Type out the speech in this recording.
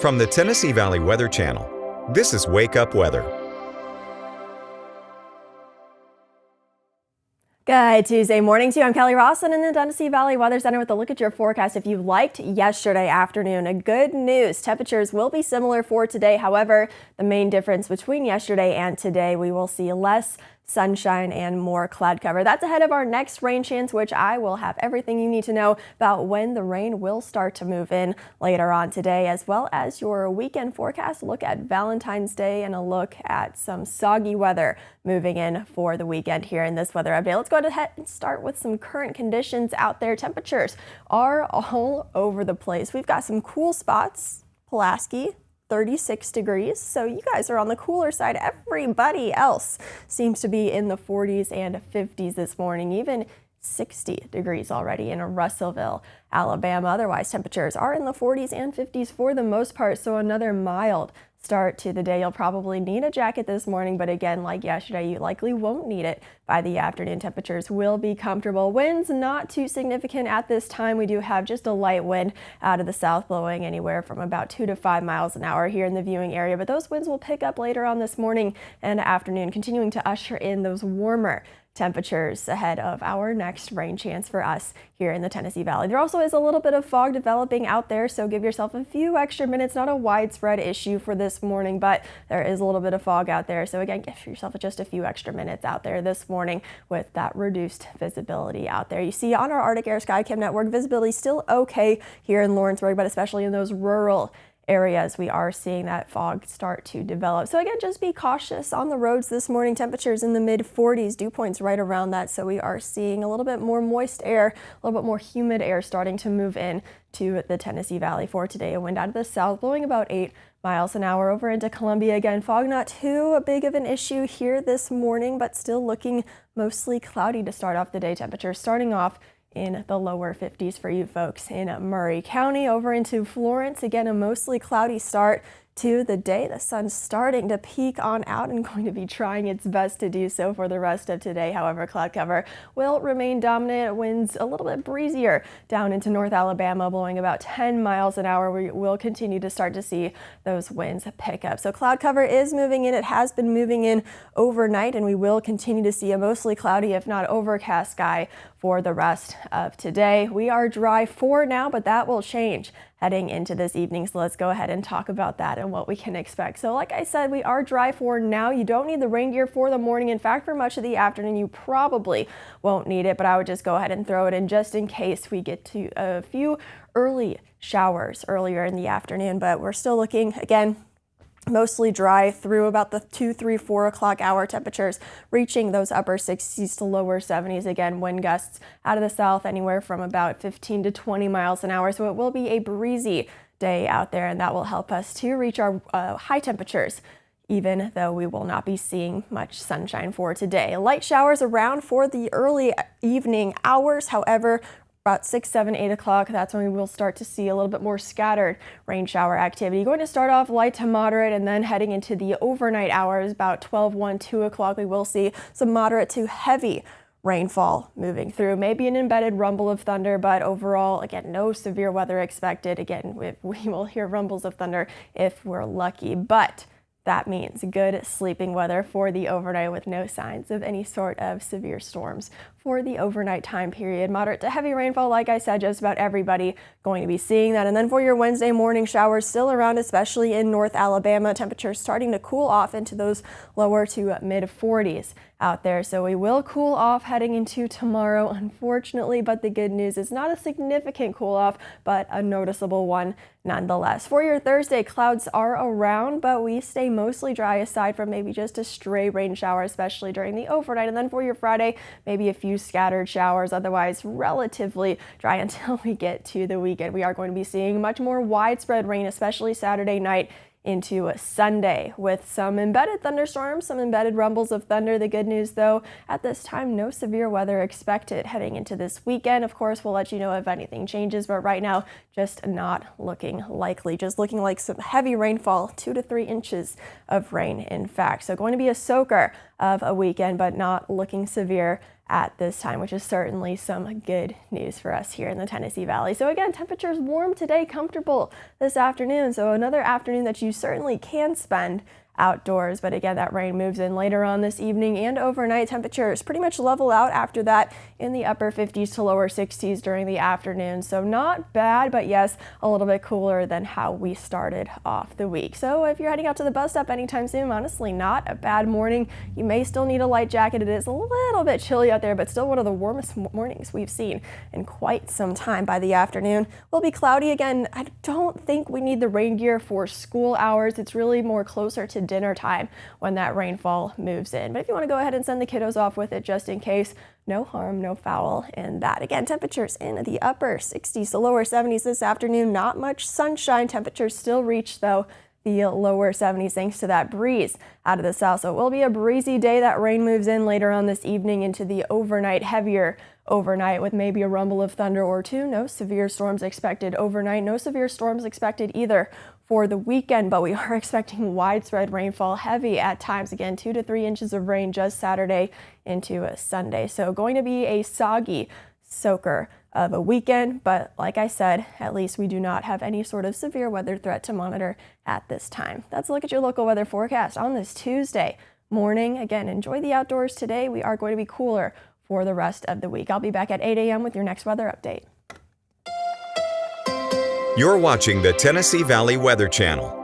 From the Tennessee Valley Weather Channel, this is Wake Up Weather. Good Tuesday morning to you. I'm Kelly Rawson in the Tennessee Valley Weather Center with a look at your forecast. If you liked yesterday afternoon, good news. Temperatures will be similar for today. However, the main difference between yesterday and today, we will see less sunshine and more cloud cover. That's ahead of our next rain chance, which I will have everything you need to know about when the rain will start to move in later on today, as well as your weekend forecast. Look at Valentine's Day and a look at some soggy weather moving in for the weekend here in this weather update. Let's go ahead and start with some current conditions out there. Temperatures are all over the place. We've got some cool spots. Pulaski, 36 degrees. So you guys are on the cooler side. Everybody else seems to be in the 40s and 50s this morning, even 60 degrees already in Russellville, Alabama. Otherwise, temperatures are in the 40s and 50s for the most part. So another mild start to the day. You'll probably need a jacket this morning, but again, like yesterday, you likely won't need it by the afternoon. Temperatures will be comfortable. Winds not too significant at this time. We do have just a light wind out of the south blowing anywhere from about 2 to 5 miles an hour here in the viewing area, but those winds will pick up later on this morning and afternoon, continuing to usher in those warmer temperatures ahead of our next rain chance for us here in the Tennessee Valley. There also is a little bit of fog developing out there, so give yourself a few extra minutes. Not a widespread issue for this morning, but there is a little bit of fog out there. So again, give yourself just a few extra minutes out there this morning with that reduced visibility out there. You see on our Arctic Air Skycam network, visibility still okay here in Lawrenceburg, but especially in those rural areas, we are seeing that fog start to develop. So again, just be cautious on the roads this morning. Temperatures in the mid 40s, dew points right around that. So we are seeing a little bit more moist air, a little bit more humid air starting to move in to the Tennessee Valley for today. A wind out of the south blowing about 8 miles an hour over into Columbia. Again, fog not too big of an issue here this morning, but still looking mostly cloudy to start off the day. Temperatures starting off in the lower 50s for you folks in Murray County. Over into Florence, again, a mostly cloudy start to the day. The sun's starting to peek on out and going to be trying its best to do so for the rest of today. However, cloud cover will remain dominant. Winds a little bit breezier down into North Alabama, blowing about 10 miles an hour. We will continue to start to see those winds pick up. So cloud cover is moving in. It has been moving in overnight, and we will continue to see a mostly cloudy, if not overcast sky for the rest of today. We are dry for now, but that will change heading into this evening. So let's go ahead and talk about that and what we can expect. So like I said, we are dry for now. You don't need the rain gear for the morning. In fact, for much of the afternoon, you probably won't need it, but I would just go ahead and throw it in just in case we get to a few early showers earlier in the afternoon. But we're still looking, again, mostly dry through about the 2, 3, 4 o'clock hour. Temperatures reaching those upper 60s to lower 70s. Again, wind gusts out of the south anywhere from about 15 to 20 miles an hour. So it will be a breezy day out there, and that will help us to reach our high temperatures, even though we will not be seeing much sunshine for today. Light showers around for the early evening hours. However, about 6, 7, 8 o'clock, that's when we will start to see a little bit more scattered rain shower activity. Going to start off light to moderate, and then heading into the overnight hours, about 12, 1, 2 o'clock, we will see some moderate to heavy rainfall moving through. Maybe an embedded rumble of thunder, but overall, again, no severe weather expected. Again, we will hear rumbles of thunder if we're lucky, but that means good sleeping weather for the overnight with no signs of any sort of severe storms for the overnight time period. Moderate to heavy rainfall, like I said, just about everybody going to be seeing that. And then for your Wednesday morning, showers still around, especially in North Alabama. Temperatures starting to cool off into those lower to mid 40s out there. So we will cool off heading into tomorrow, unfortunately, but the good news is not a significant cool off, but a noticeable one nonetheless. For your Thursday, clouds are around, but we stay mostly dry aside from maybe just a stray rain shower, especially during the overnight. And then for your Friday, maybe a few scattered showers, otherwise relatively dry until we get to the weekend. We are going to be seeing much more widespread rain, especially Saturday night into Sunday, with some embedded thunderstorms, some embedded rumbles of thunder. The good news, though, at this time, no severe weather expected heading into this weekend. Of course, we'll let you know if anything changes, but right now, just not looking likely. Just looking like some heavy rainfall, 2 to 3 inches of rain, in fact. So going to be a soaker of a weekend, but not looking severe at this time, which is certainly some good news for us here in the Tennessee Valley. So again, temperatures warm today, comfortable this afternoon. So another afternoon that you certainly can spend outdoors. But again, that rain moves in later on this evening and overnight. Temperatures pretty much level out after that in the upper 50s to lower 60s during the afternoon. So not bad, but yes, a little bit cooler than how we started off the week. So if you're heading out to the bus stop anytime soon, honestly, not a bad morning. You may still need a light jacket. It is a little bit chilly out there, but still one of the warmest mornings we've seen in quite some time. By the afternoon, will be cloudy again. I don't think we need the rain gear for school hours. It's really more closer to dinner time when that rainfall moves in. But if you want to go ahead and send the kiddos off with it just in case, no harm, no foul in that. Again, temperatures in the upper 60s to lower 70s this afternoon. Not much sunshine. Temperatures still reach, though, the lower 70s thanks to that breeze out of the south. So it will be a breezy day. That rain moves in later on this evening into the overnight, heavier overnight with maybe a rumble of thunder or two. No severe storms expected overnight. No severe storms expected either for the weekend, but we are expecting widespread rainfall, heavy at times. Again, 2 to 3 inches of rain just Saturday into a Sunday. So going to be a soggy soaker of a weekend, but like I said, at least we do not have any sort of severe weather threat to monitor at this time. That's a look at your local weather forecast on this Tuesday morning. Again, enjoy the outdoors today. We are going to be cooler for the rest of the week. I'll be back at 8 a.m. with your next weather update. You're watching the Tennessee Valley Weather Channel.